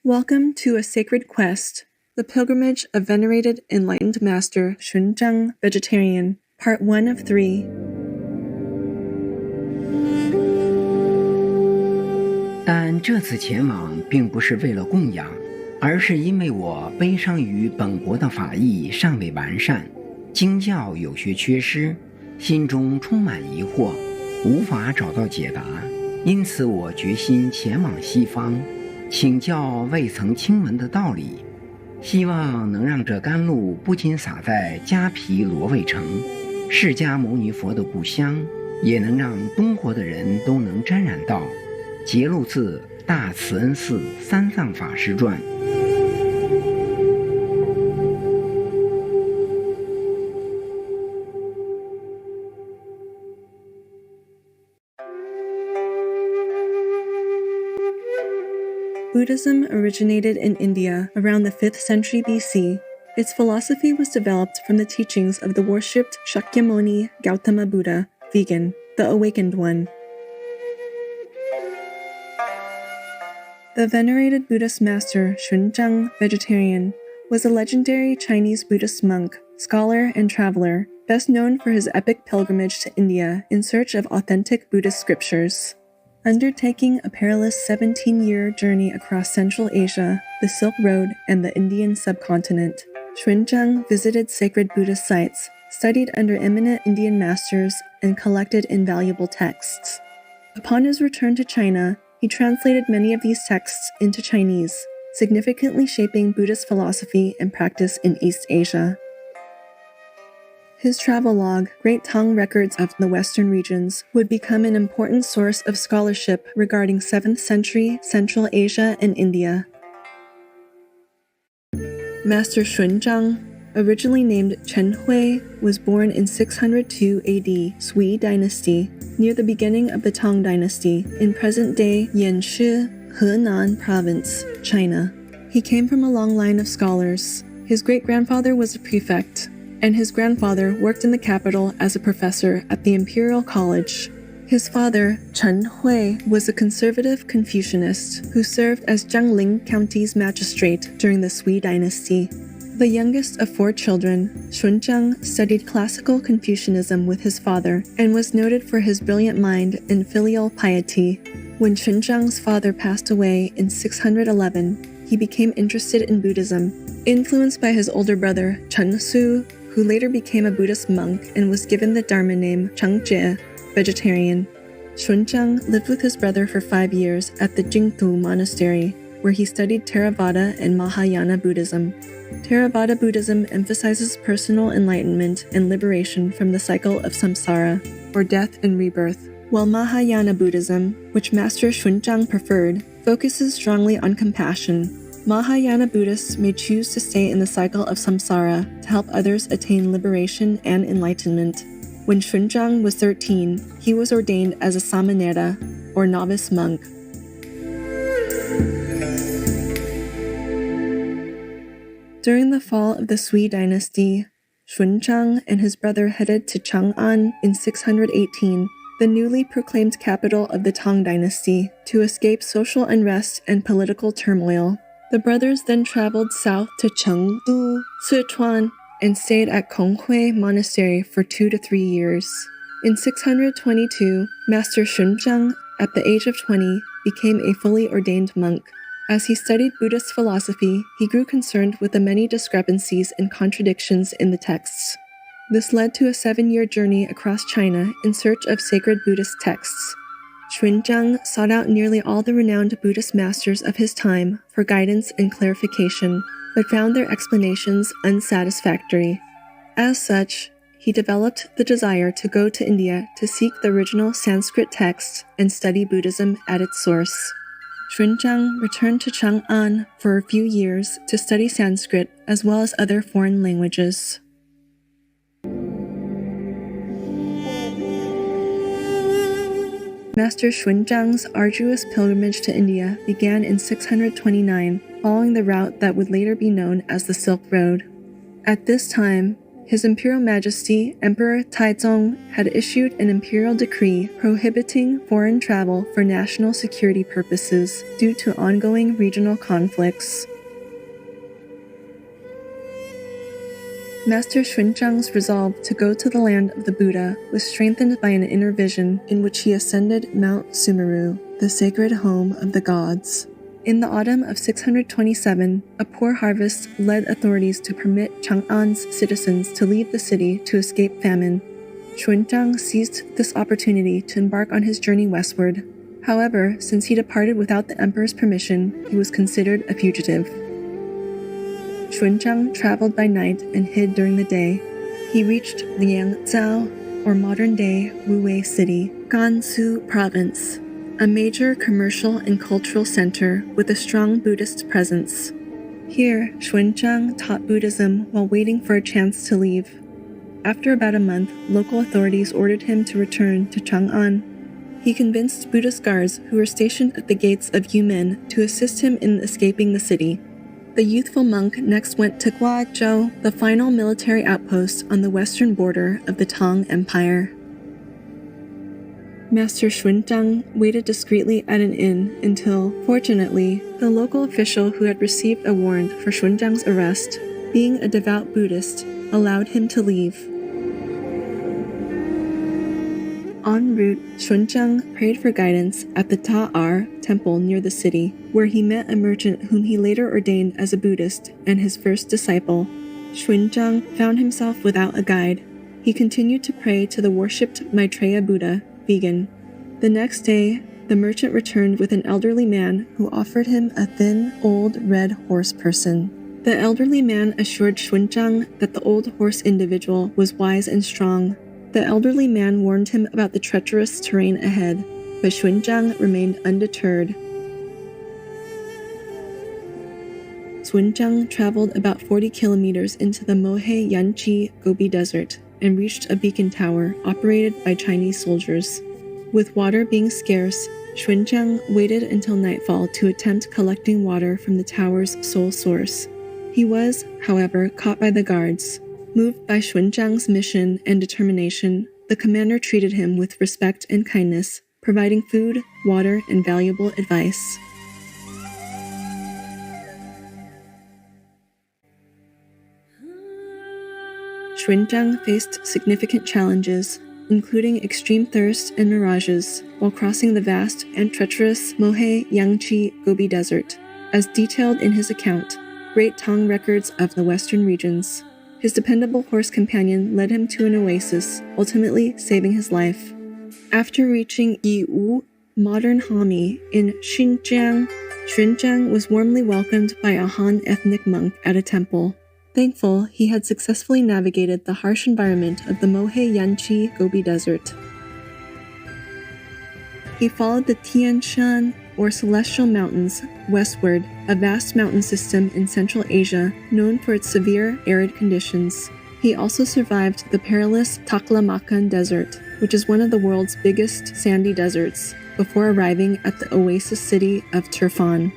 Welcome to a sacred quest, the pilgrimage of venerated enlightened master Xuanzang, vegetarian, part 1 of 3. 但这次前往并不是为了供养，而是因为我悲伤于本国的法义尚未完善，经教有些缺失，心中充满疑惑，无法找到解答，因此我决心前往西方，请教未曾听闻的道理，希望能让这甘露不仅洒在迦毗罗卫城，释迦牟尼佛的故乡，也能让东国的人都能沾染到。节录自大慈恩寺三藏法师传。Buddhism originated in India around the 5th century BC. Its philosophy was developed from the teachings of the worshipped Shakyamuni Gautama Buddha, vegan, the awakened one. The venerated Buddhist master Xuanzang, vegetarian, was a legendary Chinese Buddhist monk, scholar, and traveler, best known for his epic pilgrimage to India in search of authentic Buddhist scriptures. Undertaking a perilous 17-year journey across Central Asia, the Silk Road, and the Indian subcontinent, Xuanzang visited sacred Buddhist sites, studied under eminent Indian masters, and collected invaluable texts. Upon his return to China, he translated many of these texts into Chinese, significantly shaping Buddhist philosophy and practice in East Asia. His travelogue, Great Tang Records of the Western Regions, would become an important source of scholarship regarding 7th century Central Asia and India. Master Xuanzang, originally named Chen Hui, was born in 602 AD, Sui Dynasty, near the beginning of the Tang Dynasty, in present-day Yanshi, Henan Province, China. He came from a long line of scholars. His great-grandfather was a prefect, and his grandfather worked in the capital as a professor at the Imperial College. His father, Chen Hui, was a conservative Confucianist who served as Jiangling County's magistrate during the Sui Dynasty. The youngest of 4 children, Xuanzang studied classical Confucianism with his father and was noted for his brilliant mind and filial piety. When Xuanzang's father passed away in 611, he became interested in Buddhism, influenced by his older brother, Chen Su, who later became a Buddhist monk and was given the Dharma name Changjie, vegetarian. Xuanzang lived with his brother for 5 years at the Jingtu Monastery, where he studied Theravada and Mahayana Buddhism. Theravada Buddhism emphasizes personal enlightenment and liberation from the cycle of samsara, or death and rebirth, while Mahayana Buddhism, which Master Xuanzang preferred, focuses strongly on compassion. Mahayana Buddhists may choose to stay in the cycle of samsara to help others attain liberation and enlightenment. When Xuanzang was 13, he was ordained as a samanera, or novice monk. During the fall of the Sui Dynasty, Xuanzang and his brother headed to Chang'an in 618, the newly proclaimed capital of the Tang Dynasty, to escape social unrest and political turmoil. The brothers then traveled south to Chengdu, Sichuan, and stayed at Konghui Monastery for 2 to 3 years. In 622, Master Xuanzang, at the age of 20, became a fully ordained monk. As he studied Buddhist philosophy, he grew concerned with the many discrepancies and contradictions in the texts. This led to a 7-year journey across China in search of sacred Buddhist texts. Xuanzang sought out nearly all the renowned Buddhist masters of his time for guidance and clarification, but found their explanations unsatisfactory. As such, he developed the desire to go to India to seek the original Sanskrit texts and study Buddhism at its source. Xuanzang returned to Chang'an for a few years to study Sanskrit as well as other foreign languages. Master Xuanzang's arduous pilgrimage to India began in 629, following the route that would later be known as the Silk Road. At this time, His Imperial Majesty, Emperor Taizong, had issued an imperial decree prohibiting foreign travel for national security purposes due to ongoing regional conflicts. Master Xuanzang's resolve to go to the land of the Buddha was strengthened by an inner vision in which he ascended Mount Sumeru, the sacred home of the gods. In the autumn of 627, a poor harvest led authorities to permit Chang'an's citizens to leave the city to escape famine. Xuanzang seized this opportunity to embark on his journey westward. However, since he departed without the emperor's permission, he was considered a fugitive. Xuanzang traveled by night and hid during the day. He reached Liangzhou, or modern-day Wuwei City, Gansu Province, a major commercial and cultural center with a strong Buddhist presence. Here, Xuanzang taught Buddhism while waiting for a chance to leave. After about a month, local authorities ordered him to return to Chang'an. He convinced Buddhist guards who were stationed at the gates of Yumen to assist him in escaping the city. The youthful monk next went to Guazhou, the final military outpost on the western border of the Tang Empire. Master Xuanzang waited discreetly at an inn until, fortunately, the local official who had received a warrant for Xuanzang's arrest, being a devout Buddhist, allowed him to leave. En route, Xuanzang prayed for guidance at the Ta'ar temple near the city, where he met a merchant whom he later ordained as a Buddhist and his first disciple. Xuanzang found himself without a guide. He continued to pray to the worshipped Maitreya Buddha, vegan. The next day, the merchant returned with an elderly man who offered him a thin, old red horse person. The elderly man assured Xuanzang that the old horse individual was wise and strong. The elderly man warned him about the treacherous terrain ahead, but Xuanzang remained undeterred. Xuanzang traveled about 40 kilometers into the Mohe Yanqi Gobi Desert and reached a beacon tower operated by Chinese soldiers. With water being scarce, Xuanzang waited until nightfall to attempt collecting water from the tower's sole source. He was, however, caught by the guards. Moved by Xuanzang's mission and determination, the commander treated him with respect and kindness, providing food, water, and valuable advice. Xuanzang faced significant challenges, including extreme thirst and mirages, while crossing the vast and treacherous Mohe Yanqi Gobi Desert, as detailed in his account, Great Tang Records of the Western Regions. His dependable horse companion led him to an oasis, ultimately saving his life. After reaching Yiwu, modern Hami, in Xinjiang, Xuanzang was warmly welcomed by a Han ethnic monk at a temple. Thankful, he had successfully navigated the harsh environment of the Mohe Yanqi Gobi Desert. He followed the Tian Shan, or Celestial Mountains, westward, a vast mountain system in Central Asia known for its severe arid conditions. He also survived the perilous Taklamakan Desert, which is one of the world's biggest sandy deserts, before arriving at the oasis city of Turfan.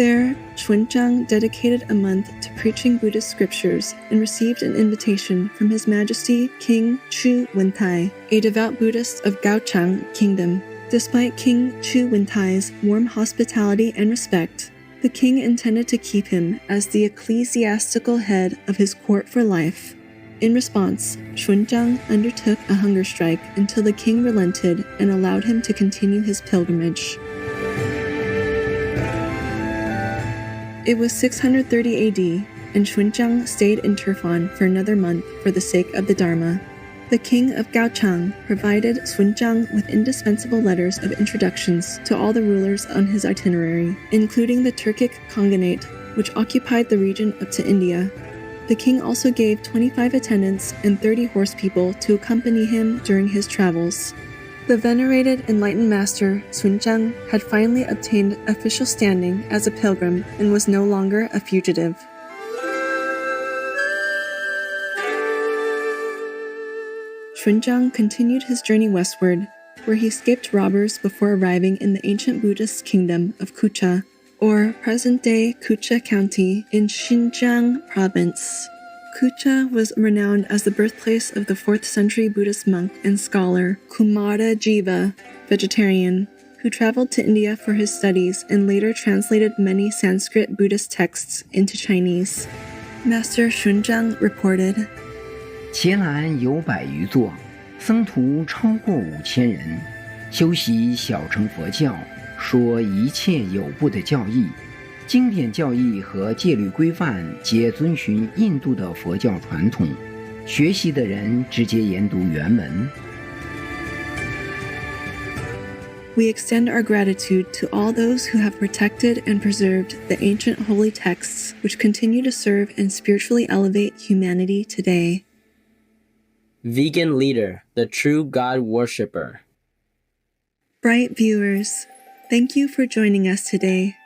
There, Xuanzang dedicated a month to preaching Buddhist scriptures and received an invitation from His Majesty King Chu Wentai, a devout Buddhist of Gaochang Kingdom. Despite King Chu Wentai's warm hospitality and respect, the king intended to keep him as the ecclesiastical head of his court for life. In response, Xuanzang undertook a hunger strike until the king relented and allowed him to continue his pilgrimage. It was 630 AD, and Xuanzang stayed in Turfan for another month for the sake of the Dharma. The king of Gaochang provided Xuanzang with indispensable letters of introductions to all the rulers on his itinerary, including the Turkic Khanate, which occupied the region up to India. The king also gave 25 attendants and 30 horse people to accompany him during his travels. The venerated Enlightened Master, Xuanzang, had finally obtained official standing as a pilgrim and was no longer a fugitive. Xuanzang continued his journey westward, where he escaped robbers before arriving in the ancient Buddhist kingdom of Kucha. or present-day Kucha County in Xinjiang province. Kucha was renowned as the birthplace of the 4th century Buddhist monk and scholar Kumara Jiva, vegetarian, who traveled to India for his studies and later translated many Sanskrit Buddhist texts into Chinese. Master Xuanzang reported, 伽蓝有100余座，僧徒超过5000人，修习小乘佛教，说一切有部的教义，经典教义和戒律规范皆遵循印度的佛教传统，学习的人直接研读原文。We extend our gratitude to all those who have protected and preserved the ancient holy texts which continue to serve and spiritually elevate humanity today. Vegan leader, the true God worshipper. Bright viewers, thank you for joining us today